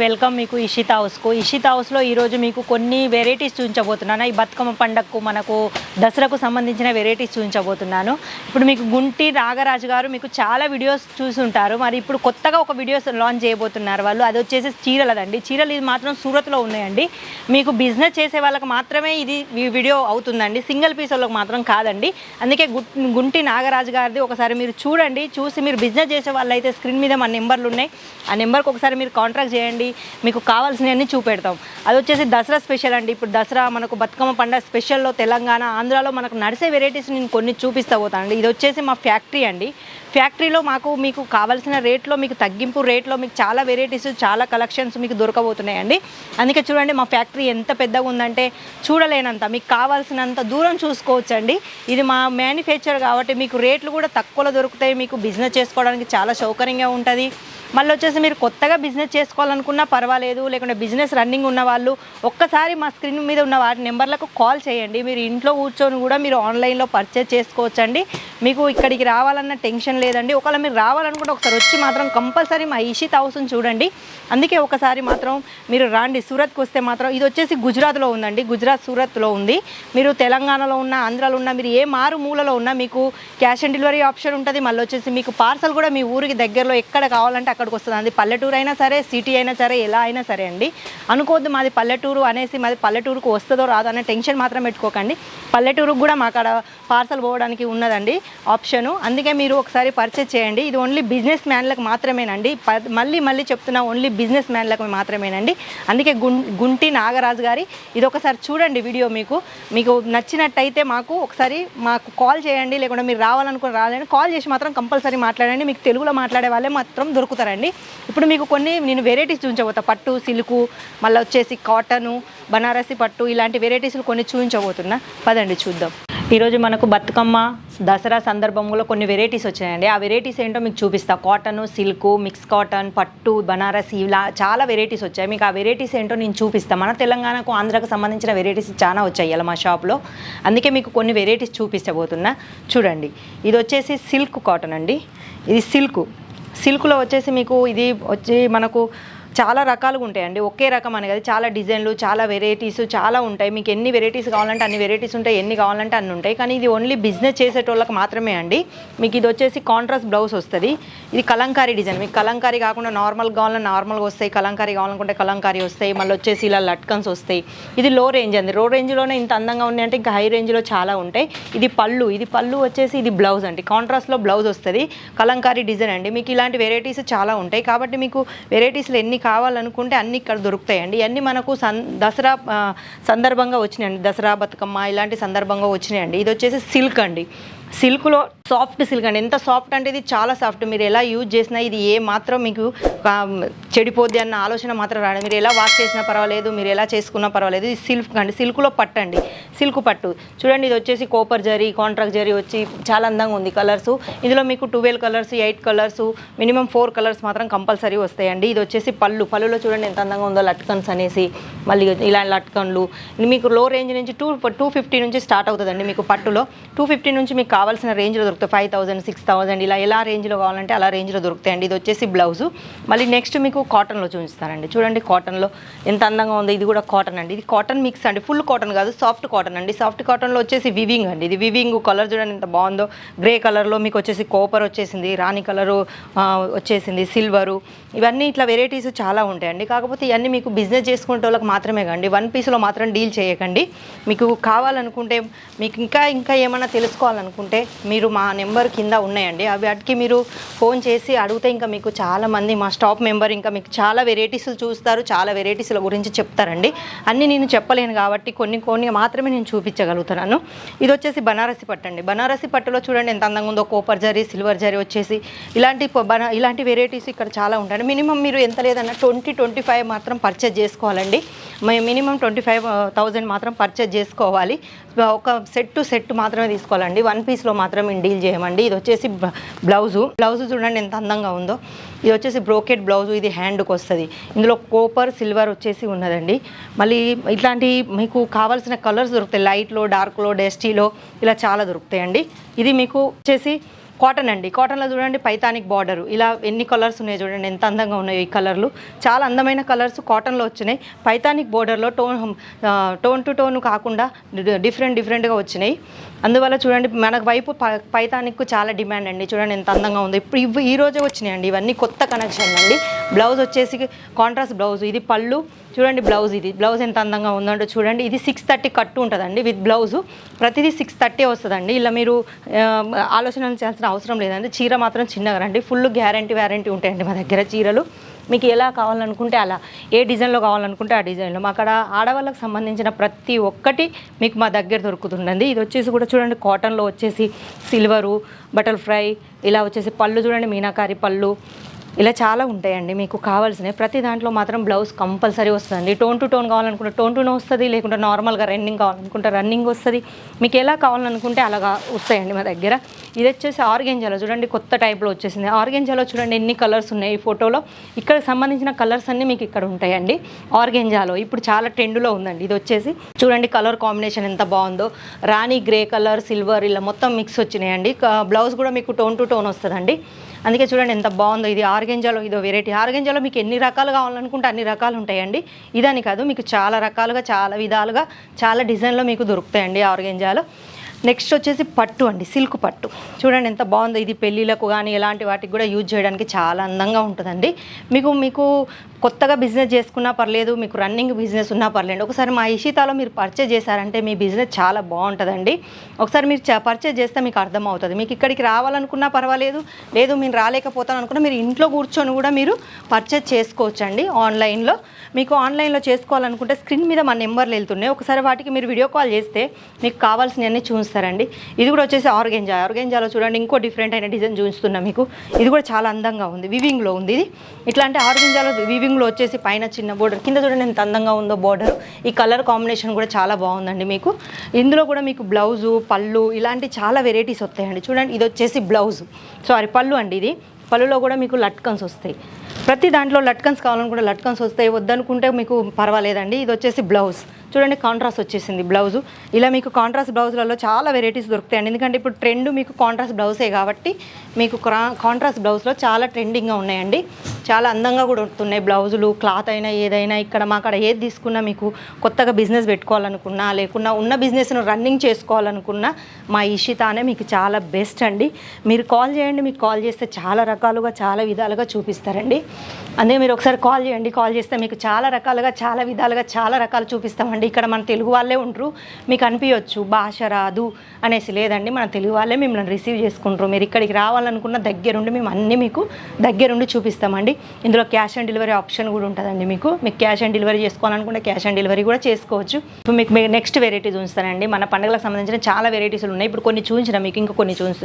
Welcome మీకు ఇషితా హౌస్కు. ఇషితా హౌస్లో ఈరోజు మీకు కొన్ని వెరైటీస్ చూపించబోతున్నాను. ఈ బతుకమ్మ పండగకు మనకు దసరాకు సంబంధించిన వెరైటీస్ చూపించబోతున్నాను. ఇప్పుడు మీకు గుంటి నాగరాజు గారు మీకు చాలా వీడియోస్ చూసుంటారు. మరి ఇప్పుడు కొత్తగా ఒక వీడియోస్ లాంచ్ చేయబోతున్నారు వాళ్ళు. అది వచ్చేసి చీరలదండి. చీరలు ఇది మాత్రం సూరత్లో ఉన్నాయండి. మీకు బిజినెస్ చేసే వాళ్ళకి మాత్రమే ఇది వీడియో అవుతుందండి, సింగిల్ పీస్ వాళ్ళకి మాత్రం కాదండి. అందుకే గుంటి నాగరాజు గారిది ఒకసారి మీరు చూడండి. చూసి మీరు బిజినెస్ చేసే వాళ్ళు అయితే స్క్రీన్ మీద మన నెంబర్లు ఉన్నాయి, ఆ నెంబర్కి ఒకసారి మీరు కాంటాక్ట్ చేయండి. మీకు కావాల్సినవన్నీ చూపెడతాం. అది వచ్చేసి దసరా స్పెషల్ అండి. ఇప్పుడు దసరా మనకు బతుకమ్మ పండుగ స్పెషల్లో తెలంగాణ ఆంధ్రాలో మనకు నడిచే వెరైటీస్ నేను కొన్ని చూపిస్తా పోతానండి. ఇది వచ్చేసి మా ఫ్యాక్టరీ అండి. ఫ్యాక్టరీలో మీకు కావాల్సిన రేట్లో, మీకు తగ్గింపు రేట్లో మీకు చాలా వెరైటీస్, చాలా కలెక్షన్స్ మీకు దొరకబోతున్నాయండి. అందుకే చూడండి మా ఫ్యాక్టరీ ఎంత పెద్దగా ఉందంటే చూడలేనంత, మీకు కావాల్సినంత దూరం చూసుకోవచ్చండి. ఇది మా మ్యానుఫ్యాక్చర్ కాబట్టి మీకు రేట్లు కూడా తక్కువలో దొరుకుతాయి. మీకు బిజినెస్ చేసుకోవడానికి చాలా సౌకర్యంగా ఉంటుంది. మళ్ళీ వచ్చేసి మీరు కొత్తగా బిజినెస్ చేసుకోవాలనుకున్నా పర్వాలేదు, లేకుంటే బిజినెస్ రన్నింగ్ ఉన్న వాళ్ళు ఒక్కసారి మా స్క్రీన్ మీద ఉన్న వాటి నెంబర్లకు కాల్ చేయండి. మీరు ఇంట్లో కూర్చొని కూడా మీరు ఆన్లైన్లో పర్చేజ్ చేసుకోవచ్చండి. మీకు ఇక్కడికి రావాలన్న టెన్షన్ లేదండి. ఒకవేళ మీరు రావాలనుకుంటే ఒకసారి వచ్చి మాత్రం కంపల్సరీ మా ఇషితా హౌస్ని చూడండి. అందుకే ఒకసారి మాత్రం మీరు రాండి. సూరత్కి వస్తే మాత్రం ఇది వచ్చేసి గుజరాత్లో ఉందండి. గుజరాత్ సూరత్లో ఉంది. మీరు తెలంగాణలో ఉన్న, ఆంధ్రాలో ఉన్న, మీరు ఏ మారు మూలలో ఉన్నా మీకు క్యాష్ ఆన్ డెలివరీ ఆప్షన్ ఉంటుంది. మళ్ళీ వచ్చేసి మీకు పార్సల్ కూడా మీ ఊరికి దగ్గరలో ఎక్కడ కావాలంటే అక్కడికి వస్తుంది. అది పల్లెటూరు అయినా సరే, సిటీ అయినా సరే, ఎలా అయినా సరే అండి. అనుకోవద్దు మాది పల్లెటూరు అనేసి మాది పల్లెటూరుకు వస్తుందో రాదో అనే టెన్షన్ మాత్రం పెట్టుకోకండి. పల్లెటూరుకు కూడా మా అక్కడ పార్సల్ పోవడానికి ఉన్నదండి ఆప్షను. అందుకే మీరు ఒకసారి పర్చేజ్ చేయండి. ఇది ఓన్లీ బిజినెస్ మ్యాన్లకు మాత్రమేనండి. మళ్ళీ చెప్తున్నా, ఓన్లీ బిజినెస్ మ్యాన్లకు మాత్రమేనండి. అందుకే గుంటి నాగరాజు గారి ఇది ఒకసారి చూడండి వీడియో. మీకు నచ్చినట్టయితే ఒకసారి మాకు కాల్ చేయండి. లేకుంటే మీరు రావాలనుకుని రావాలని కాల్ చేసి మాత్రం కంపల్సరీ మాట్లాడండి. మీకు తెలుగులో మాట్లాడే వాళ్ళే మాత్రం దొరుకుతారండి. ఇప్పుడు మీకు కొన్ని నేను వెరైటీస్ చూపించబోతా. పట్టు, సిల్కు, మళ్ళీ వచ్చేసి కాటను, బనారసి పట్టు, ఇలాంటి వెరైటీస్లు కొన్ని చూపించబోతున్నా. పదండి చూద్దాం. ఈరోజు మనకు బతుకమ్మ దసరా సందర్భంలో కొన్ని వెరైటీస్ వచ్చాయండి. ఆ వెరైటీస్ ఏంటో మీకు చూపిస్తా. కాటను, సిల్కు, మిక్స్ కాటన్, పట్టు, బనారసి, ఇలా చాలా వెరైటీస్ వచ్చాయి. మీకు ఆ వెరైటీస్ ఏంటో నేను చూపిస్తాను. మన తెలంగాణకు, ఆంధ్రాకు సంబంధించిన వెరైటీస్ చాలా వచ్చాయి ఇలా మా షాప్లో. అందుకే మీకు కొన్ని వెరైటీస్ చూపించబోతున్నా. చూడండి, ఇది వచ్చేసి సిల్క్ కాటన్ అండి. ఇది సిల్క్లో వచ్చేసి మీకు ఇది వచ్చి మనకు చాలా రకాలుగా ఉంటాయండి. ఒకే రకం అని కాదు, చాలా డిజైన్లు, చాలా వెరైటీస్ చాలా ఉంటాయి. మీకు ఎన్ని వెరైటీస్ కావాలంటే అన్ని వెరైటీస్ ఉంటాయి, ఎన్ని కావాలంటే అన్ని ఉంటాయి. కానీ ఇది ఓన్లీ బిజినెస్ చేసేటోళ్ళకి మాత్రమే అండి. మీకు ఇది వచ్చేసి కాంట్రాస్ట్ బ్లౌజ్ వస్తుంది. ఇది కలంకారీ డిజైన్. మీకు కలంకారీ కాకుండా నార్మల్ కావాలన్నా నార్మల్గా వస్తాయి, కలంకారీ కావాలనుకుంటే కలంకారీ వస్తాయి. మళ్ళీ వచ్చేసి ఇలా లట్కన్స్ వస్తాయి. ఇది లో రేంజ్ అండి. లో రేంజ్లోనే ఇంత అందంగా ఉన్నాయి అంటే ఇంకా హై రేంజ్లో చాలా ఉంటాయి. ఇది పళ్ళు వచ్చేసి ఇది బ్లౌజ్ అండి. కాంట్రాస్ట్లో బ్లౌజ్ వస్తుంది, కలంకారీ డిజైన్ అండి. మీకు ఇలాంటి వెరైటీస్ చాలా ఉంటాయి. కాబట్టి మీకు వెరైటీస్లో ఎన్ని కావాలనుకుంటే అన్నీ ఇక్కడ దొరుకుతాయండి. ఇవన్నీ మనకు దసరా సందర్భంగా వచ్చినాయండి. దసరా, బతుకమ్మ ఇలాంటి సందర్భంగా వచ్చినాయండి. ఇది వచ్చేసి సిల్క్ అండి. సిల్క్లో సాఫ్ట్ సిల్క్ అండి. ఎంత సాఫ్ట్ అంటే ఇది చాలా సాఫ్ట్. మీరు ఎలా యూజ్ చేసినా ఇది ఏ మాత్రం మీకు చెడిపోద్ది అన్న ఆలోచన మాత్రం రాదు. మీరు ఎలా వాష్ చేసినా పర్వాలేదు, మీరు ఎలా చేసుకున్నా పర్వాలేదు. ఇది సిల్క్ అండి. సిల్క్లో పట్టు అండి. సిల్క్ పట్టు చూడండి. ఇది వచ్చేసి కోపర్ జరీ, కాంట్రాక్ట్ జరీ వచ్చి చాలా అందంగా ఉంది. కలర్స్ ఇందులో మీకు 12 కలర్స్, 8 కలర్స్, మినిమం 4 కలర్స్ మాత్రం కంపల్సరీ వస్తాయండి. ఇది వచ్చేసి పళ్ళులో చూడండి ఎంత అందంగా ఉందో, లట్కన్స్ అనేసి. మళ్ళీ ఇలా లట్కన్లు మీకు లో రేంజ్ నుంచి 250 నుంచి స్టార్ట్ అవుతుందండి. మీకు పట్టులో 250 నుంచి మీకు కావాల్సిన రేంజ్లో దొరుకుతాయి. 5000, 6000 ఇలా ఎలా రేంజ్లో కావాలంటే అలా రేంజ్లో దొరుకుతాయండి. ఇది వచ్చేసి బ్లౌజు. మళ్ళీ నెక్స్ట్ మీకు కాటన్లో చూపిస్తానండి. చూడండి కాటన్లో ఎంత అందంగా ఉందో. ఇది కూడా కాటన్ అండి. ఇది కాటన్ మిక్స్ అండి. ఫుల్ కాటన్ కాదు, సాఫ్ట్ కాటన్ అండి. సాఫ్ట్ కాటన్లో వచ్చేసి వివింగ్ అండి. ఇది వివింగ్. కలర్ చూడండి ఎంత బాగుందో. గ్రే కలర్లో మీకు వచ్చేసి కోపర్ వచ్చేసింది, రాణి కలరు వచ్చేసింది, సిల్వరు. ఇవన్నీ ఇట్లా వెరైటీస్ చాలా ఉంటాయండి. కాకపోతే ఇవన్నీ మీకు బిజినెస్ చేసుకునే వాళ్ళకి మాత్రమే కండి. వన్ పీస్లో మాత్రం డీల్ చేయకండి. మీకు కావాలనుకుంటే, మీకు ఇంకా ఏమైనా తెలుసుకోవాలనుకుంటే మీరు మా నెంబర్ కింద ఉన్నాయండి. వాటికి మీరు ఫోన్ చేసి అడిగితే ఇంకా మీకు చాలామంది మా స్టాఫ్ మెంబర్ ఇంకా మీకు చాలా వెరైటీస్ చూస్తారు, చాలా వెరైటీస్ల గురించి చెప్తారండి. అన్నీ నేను చెప్పలేను కాబట్టి కొన్ని మాత్రమే నేను చూపించగలుగుతున్నాను. ఇది వచ్చేసి బనారసి పట్టు అండి. బనారసి పట్టులో చూడండి ఎంత అందంగా ఉందో. కోపర్ జరీ, సిల్వర్ జరీ వచ్చేసి ఇలాంటి వెరైటీస్ ఇక్కడ చాలా ఉంటాయి. మినిమం మీరు ఎంత లేదన్నా 20-25 మాత్రం పర్చేజ్ చేసుకోవాలండి. మినిమం 25,000 మాత్రం పర్చేజ్ చేసుకోవాలి. ఒక సెట్ మాత్రమే తీసుకోవాలండి. వన్ పీస్లో మాత్రం మేము డీల్ చేయమండి. ఇది వచ్చేసి బ్లౌజు చూడండి ఎంత అందంగా ఉందో. ఇది వచ్చేసి బ్రోకెట్ బ్లౌజు. ఇది హ్యాండ్కి వస్తుంది. ఇందులో కోపర్, సిల్వర్ వచ్చేసి ఉన్నదండి. మళ్ళీ ఇట్లాంటి మీకు కావాల్సిన కలర్స్ దొరుకుతాయి. లైట్లో, డార్క్లో, డస్టీలో ఇలా చాలా దొరుకుతాయండి. ఇది మీకు వచ్చేసి కాటన్ అండి. కాటన్లో చూడండి పైతానిక్ బార్డర్, ఇలా ఎన్ని కలర్స్ ఉన్నాయి చూడండి, ఎంత అందంగా ఉన్నాయో ఈ కలర్లు. చాలా అందమైన కలర్స్ కాటన్లో వచ్చినాయి. పైతానిక్ బార్డర్లో టోన్ టు టోన్ కాకుండా డిఫరెంట్గా వచ్చినాయి. అందువల్ల చూడండి మనకు వైపు పైతానిక్ చాలా డిమాండ్ అండి. చూడండి ఎంత అందంగా ఉంది. ఇప్పుడు ఈ రోజే వచ్చినాయండి ఇవన్నీ, కొత్త కనెక్షన్ అండి. బ్లౌజ్ వచ్చేసి కాంట్రాస్ట్ బ్లౌజ్, ఇది పళ్ళు చూడండి. బ్లౌజ్ ఎంత అందంగా ఉందంటే చూడండి. ఇది 630 కట్టు ఉంటుందండి విత్ బ్లౌజు. ప్రతిదీ 630 వస్తుందండి. ఇలా మీరు ఆలోచన చేయాల్సిన అవసరం లేదండి. చీర మాత్రం చిన్నగా రండి. ఫుల్ వ్యారంటీ ఉంటాయండి మా దగ్గర చీరలు. మీకు ఎలా కావాలనుకుంటే అలా, ఏ డిజైన్లో కావాలనుకుంటే ఆ డిజైన్లో. మా అక్కడ ఆడవాళ్ళకి సంబంధించిన ప్రతి ఒక్కటి మీకు మా దగ్గర దొరుకుతుందండి. ఇది వచ్చేసి కూడా చూడండి కాటన్లో వచ్చేసి సిల్వరు, బటర్ఫ్లై, ఇలా వచ్చేసి పళ్ళు చూడండి మీనాకారి పళ్ళు, ఇలా చాలా ఉంటాయండి మీకు కావాల్సినవి. ప్రతి దాంట్లో మాత్రం బ్లౌజ్ కంపల్సరీ వస్తుందండి. టోన్ టు టోన్ కావాలనుకుంటే టోన్ టునే వస్తుంది, లేకుంటే నార్మల్గా రన్నింగ్ కావాలనుకుంటే రన్నింగ్ వస్తుంది. మీకు ఎలా కావాలనుకుంటే అలాగా వస్తాయండి మా దగ్గర. ఇది వచ్చేసి ఆర్గెంజాలో చూడండి కొత్త టైప్లో వచ్చేసింది. ఆర్గెంజాలో చూడండి ఎన్ని కలర్స్ ఉన్నాయి ఈ ఫోటోలో. ఇక్కడ సంబంధించిన కలర్స్ అన్నీ మీకు ఇక్కడ ఉంటాయండి ఆర్గెంజాలో. ఇప్పుడు చాలా ట్రెండ్లో ఉందండి. ఇది వచ్చేసి చూడండి కలర్ కాంబినేషన్ ఎంత బాగుందో. రాణి గ్రే కలర్, సిల్వర్, ఇలా మొత్తం మిక్స్ వచ్చినాయండి. బ్లౌజ్ కూడా మీకు టోన్ టు టోన్ వస్తుందండి. అందుకే చూడండి ఎంత బాగుందో. ఇది ఆర్గెంజాలో ఇదో వెరైటీ. ఆర్గెంజాలో మీకు ఎన్ని రకాలు కావాలనుకుంటే అన్ని రకాలు ఉంటాయండి. ఇదని కాదు, మీకు చాలా రకాలుగా, చాలా విధాలుగా, చాలా డిజైన్లో మీకు దొరుకుతాయండి ఆర్గెంజాలో. నెక్స్ట్ వచ్చేసి పట్టు అండి, సిల్క్ పట్టు చూడండి ఎంత బాగుందో. ఇది పెళ్ళిళ్ళకు కానీ ఎలాంటి వాటికి కూడా యూజ్ చేయడానికి చాలా అందంగా ఉంటుందండి. మీకు కొత్తగా బిజినెస్ చేసుకున్నా పర్లేదు, మీకు రన్నింగ్ బిజినెస్ ఉన్నా పర్లేదు, ఒకసారి మా ఇషితాలో మీరు పర్చేజ్ చేశారంటే మీ బిజినెస్ చాలా బాగుంటుందండి. ఒకసారి మీరు పర్చేజ్ చేస్తే మీకు అర్థమవుతుంది. మీకు ఇక్కడికి రావాలనుకున్నా పర్వాలేదు, లేదు మీరు రాలేకపోతాను అనుకున్నా మీరు ఇంట్లో కూర్చొని కూడా మీరు పర్చేజ్ చేసుకోవచ్చండి ఆన్లైన్లో. మీకు ఆన్లైన్లో చేసుకోవాలనుకుంటే స్క్రీన్ మీద మన నెంబర్లు వెళ్తున్నాయి. ఒకసారి వాటికి మీరు వీడియో కాల్ చేస్తే మీకు కావాల్సినవన్నీ చూస్తారండి. ఇది కూడా వచ్చేసి ఆర్గెంజాలో చూడండి ఇంకో డిఫరెంట్ అయిన డిజైన్ చూస్తున్నా మీకు. ఇది కూడా చాలా అందంగా ఉంది, వివింగ్లో ఉంది. ఇది ఇట్లాంటి ఆర్గెంజాలో వివింగ్లో వచ్చేసి పైన చిన్న బోర్డర్, కింద చూడండి ఎంత అందంగా ఉందో బోర్డర్. ఈ కలర్ కాంబినేషన్ కూడా చాలా బాగుందండి మీకు. ఇందులో కూడా మీకు బ్లౌజు, పళ్ళు, ఇలాంటి చాలా వెరైటీస్ వస్తాయండి. చూడండి ఇది వచ్చేసి పళ్ళు అండి. ఇది పళ్ళులో కూడా మీకు లట్కన్స్ వస్తాయి. ప్రతి దాంట్లో లట్కన్స్ కావాలనుకుంటే లట్కన్స్ వస్తాయి, వద్దనుకుంటే మీకు పర్వాలేదండి. ఇది వచ్చేసి బ్లౌజ్ చూడండి కాంట్రాస్ట్ వచ్చేసింది బ్లౌజు. ఇలా మీకు కాంట్రాస్ట్ బ్లౌజులలో చాలా వెరైటీస్ దొరుకుతాయండి. ఎందుకంటే ఇప్పుడు ట్రెండ్ మీకు కాంట్రాస్ట్ బ్లౌజే కాబట్టి మీకు కాంట్రాస్ట్ బ్లౌజ్లో చాలా ట్రెండింగ్గా ఉన్నాయండి. చాలా అందంగా కూడా ఉంటున్నాయి బ్లౌజులు. క్లాత్ అయినా ఏదైనా ఇక్కడ మా అక్కడ ఏది తీసుకున్నా మీకు కొత్తగా బిజినెస్ పెట్టుకోవాలనుకున్నా, లేకున్నా ఉన్న బిజినెస్ను రన్నింగ్ చేసుకోవాలనుకున్నా మా ఇషితానే మీకు చాలా బెస్ట్ అండి. మీరు కాల్ చేయండి, మీకు కాల్ చేస్తే చాలా రకాలుగా, చాలా విధాలుగా చూపిస్తారండి. అందుకే మీరు ఒకసారి కాల్ చేయండి. కాల్ చేస్తే మీకు చాలా రకాలుగా, చాలా విధాలుగా, చాలా రకాలు చూపిస్తామండి. ఇక్కడ మన తెలుగు వాళ్ళే ఉంటారు. మీకు అనిపించవచ్చు భాష రాదు అనేసి, లేదండి మన తెలుగు వాళ్ళే మిమ్మల్ని రిసీవ్ చేసుకుంటారు. మీరు ఇక్కడికి రావాలనుకున్న దగ్గరుండి మేము అన్నీ మీకు దగ్గరుండి చూపిస్తామండి. ఇందులో క్యాష్ ఆన్ డెలివరీ ఆప్షన్ కూడా ఉంటుందండి. మీకు క్యాష్ ఆన్ డెలివరీ చేసుకోవాలనుకుంటే క్యాష్ ఆన్ డెలివరీ కూడా చేసుకోవచ్చు. మీకు నెక్స్ట్ వెరైటీ చూస్తానండి. మన పండుగలకు సంబంధించిన చాలా వెరైటీస్ ఉన్నాయి. ఇప్పుడు కొన్ని చూపించిన మీకు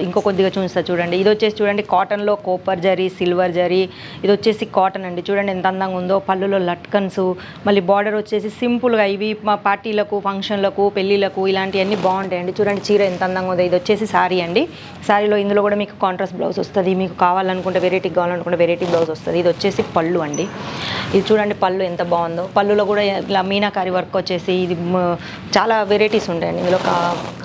ఇంకో కొద్దిగా చూపిస్తా చూడండి. ఇది వచ్చేసి చూడండి కాటన్లో కోపర్ జరీ, సిల్వర్ జరీ. ఇది వచ్చేసి కాటన్ అండి. చూడండి ఎంత అందంగా ఉందో. పళ్ళులో లట్కన్స్, మళ్ళీ బార్డర్ వచ్చేసి సింపుల్గా. ఇవి మా పార్టీలకు, ఫంక్షన్లకు, పెళ్ళిళ్ళకు ఇలాంటివన్నీ బాగుంటాయండి. చూడండి చీర ఎంత అందంగా ఉందో. ఇది వచ్చేసి శారీ అండి. శారీలో ఇందులో కూడా మీకు కాంట్రాస్ట్ బ్లౌజ్ వస్తుంది. మీకు కావాలనుకుంటే వెరైటీ కావాలనుకుంటే వెరైటీ బ్లౌజ్ వస్తుంది. ఇది వచ్చేసి పళ్ళు అండి. ఇది చూడండి పళ్ళు ఎంత బాగుందో. పళ్ళులో కూడా ఇలా మీనాకారి వర్క్ వచ్చేసి ఇది చాలా వెరైటీస్ ఉంటాయండి ఇందులో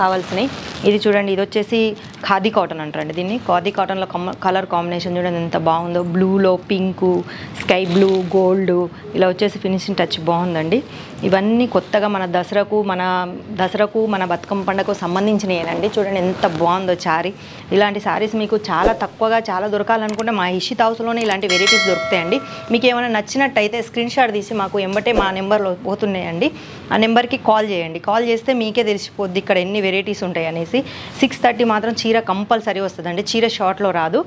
కావాల్సినవి. ఇది చూడండి ఇది వచ్చేసి ఖాదీ కాటన్ అంటారండి దీన్ని. ఖాదీ కాటన్లో కలర్ కాంబినేషన్ చూడండి ఎంత బాగుందో. బ్లూలో పింకు, స్కై బ్లూ, గోల్డ్, ఇలా వచ్చేసి ఫినిషింగ్ టచ్ బాగుందండి. ఇవన్నీ కొత్తగా మన దసరాకు మన బతుకమ్మ పండుగకు సంబంధించినవేనండి. చూడండి ఎంత బాగుందో శారీ. ఇలాంటి శారీస్ మీకు చాలా తక్కువగా చాలా దొరకాలనుకుంటే మా ఇషిత్ హౌస్లోనే ఇలాంటి వెరైటీస్ దొరుకుతాయండి. మీకు ఏమైనా నచ్చినట్టయితే స్క్రీన్ షాట్ తీసి మాకు ఎంబటే మా నెంబర్లో పోతున్నాయండి. ఆ నెంబర్కి కాల్ చేయండి. కాల్ చేస్తే మీకే తెలిసిపోద్ది ఇక్కడ ఎన్ని వెరైటీస్ ఉంటాయి అనేసి. 630 మాత్రం చీర కంపల్సరీ వస్తుందండి. చీర షార్ట్లో రాదు,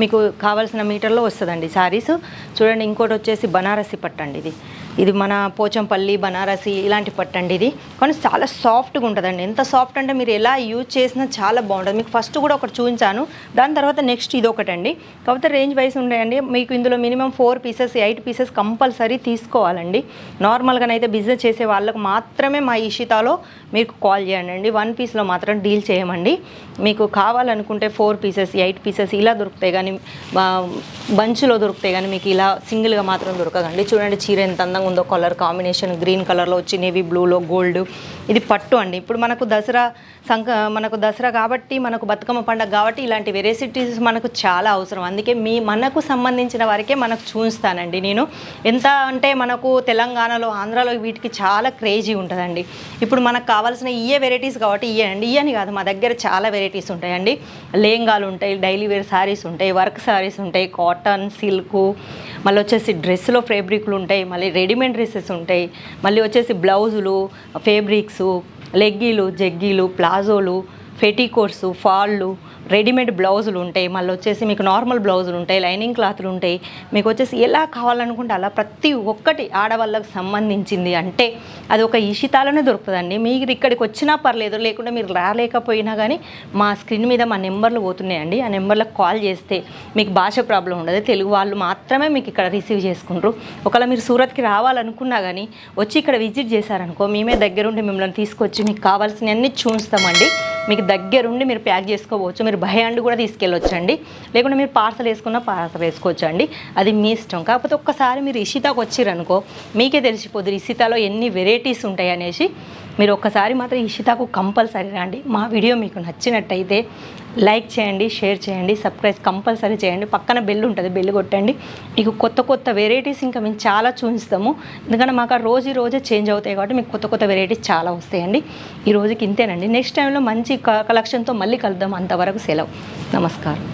మీకు కావాల్సిన మీటర్లో వస్తుందండి శారీస్. చూడండి ఇంకోటి వచ్చేసి బనారసి పట్టండి. ఇది మన పోచంపల్లి, బనారసి ఇలాంటి పట్టండి. ఇది కానీ చాలా సాఫ్ట్గా ఉంటుందండి. ఎంత సాఫ్ట్ అంటే మీరు ఎలా యూజ్ చేసినా చాలా బాగుంటుంది. మీకు ఫస్ట్ కూడా ఒకటి చూపించాను, దాని తర్వాత నెక్స్ట్ ఇది ఒకటండి. కాకపోతే రేంజ్ వైస్ ఉంటాయండి. మీకు ఇందులో మినిమం 4 పీసెస్ 8 పీసెస్ కంపల్సరీ తీసుకోవాలండి. నార్మల్గానైతే బిజినెస్ చేసే వాళ్ళకు మాత్రమే మా ఇషితాలో మీకు కాల్ చేయండి. 1 పీస్లో మాత్రం డీల్ చేయమండి. మీకు కావాలనుకుంటే 4 పీసెస్ 8 పీసెస్ ఇలా దొరుకుతాయి, కానీ బంచ్లో దొరుకుతాయి, కానీ మీకు ఇలా సింగిల్గా మాత్రం దొరకదండి. చూడండి చీర ఎంత అందంగా ఉందో. కలర్ కాంబినేషన్ గ్రీన్ కలర్లో వచ్చి నేవీ బ్లూలో గోల్డ్, ఇది పట్టు అండి. ఇప్పుడు మనకు దసరా కాబట్టి, మనకు బతుకమ్మ పండుగ కాబట్టి ఇలాంటి వెరైటీస్ మనకు చాలా అవసరం. అందుకే మనకు సంబంధించిన వారికే మనకు చూస్తానండి నేను. ఎంత అంటే మనకు తెలంగాణలో, ఆంధ్రాలో వీటికి చాలా క్రేజీ ఉంటుందండి. ఇప్పుడు మనకు కావాల్సిన ఇయే వెరైటీస్ కాబట్టి ఇయని కాదు, మా దగ్గర చాలా వెరైటీస్ ఉంటాయండి. లేంగాలు ఉంటాయి, డైలీ వేర్ శారీస్ ఉంటాయి, వర్క్ శారీస్ ఉంటాయి, కాటన్, సిల్క్, మళ్ళీ వచ్చేసి డ్రెస్లో ఫేబ్రిక్లు ఉంటాయి, మళ్ళీ రెడీమేడ్ డ్రెస్సెస్ ఉంటాయి, మళ్ళీ వచ్చేసి బ్లౌజులు, ఫేబ్రిక్సు, లెగ్గీలు, జగ్గీలు, ప్లాజోలు, ఫెటీకోట్స్, ఫాళ్ళు, రెడీమేడ్ బ్లౌజులు ఉంటాయి, మళ్ళీ వచ్చేసి మీకు నార్మల్ బ్లౌజులు ఉంటాయి, లైనింగ్ క్లాత్లు ఉంటాయి. మీకు వచ్చేసి ఎలా కావాలనుకుంటే అలా ప్రతి ఒక్కటి ఆడవాళ్ళకు సంబంధించింది అంటే అది ఒక ఇషితాలోనే దొరుకుతుందండి. మీరు ఇక్కడికి వచ్చినా పర్లేదు, లేకుంటే మీరు రాలేకపోయినా కానీ మా స్క్రీన్ మీద మా నెంబర్లు పోతున్నాయండి. ఆ నెంబర్లకు కాల్ చేస్తే మీకు భాష ప్రాబ్లం ఉండదు, తెలుగు వాళ్ళు మాత్రమే మీకు ఇక్కడ రిసీవ్ చేసుకుంటారు. ఒకవేళ మీరు సూరత్కి రావాలనుకున్నా కానీ వచ్చి ఇక్కడ విజిట్ చేశారనుకో, మేమే దగ్గరుండి మిమ్మల్ని తీసుకొచ్చి మీకు కావాల్సినవన్నీ చూస్తామండి. మీకు దగ్గరుండి మీరు ప్యాక్ చేసుకోవచ్చు. మీరు బై హ్యాండ్ కూడా తీసుకెళ్ళొచ్చండి, లేకుంటే మీరు పార్సల్ వేసుకోవచ్చండి. అది మీ ఇష్టం. కాకపోతే ఒక్కసారి మీరు ఇషితాకు వచ్చిరనుకో మీకే తెలిసిపోతుంది ఇషితాలో ఎన్ని వెరైటీస్ ఉంటాయి అనేసి. మీరు ఒక్కసారి మాత్రం ఇషితాకు కంపల్సరీ రండి. మా వీడియో మీకు నచ్చినట్టయితే లైక్ చేయండి, షేర్ చేయండి, సబ్స్క్రైబ్ కంపల్సరీ చేయండి. పక్కన బెల్ ఉంటుంది, బెల్ కొట్టండి. మీకు కొత్త వెరైటీస్ ఇంకా మేము చాలా చూపిస్తాము. ఎందుకంటే మాకు రోజే చేంజ్ అవుతాయి కాబట్టి మీకు కొత్త వెరైటీస్ చాలా వస్తాయండి. ఈ రోజుకి ఇంతేనండి. నెక్స్ట్ టైంలో మంచి కలెక్షన్తో మళ్ళీ కలుద్దాం. అంతవరకు సెలవు. నమస్కారం.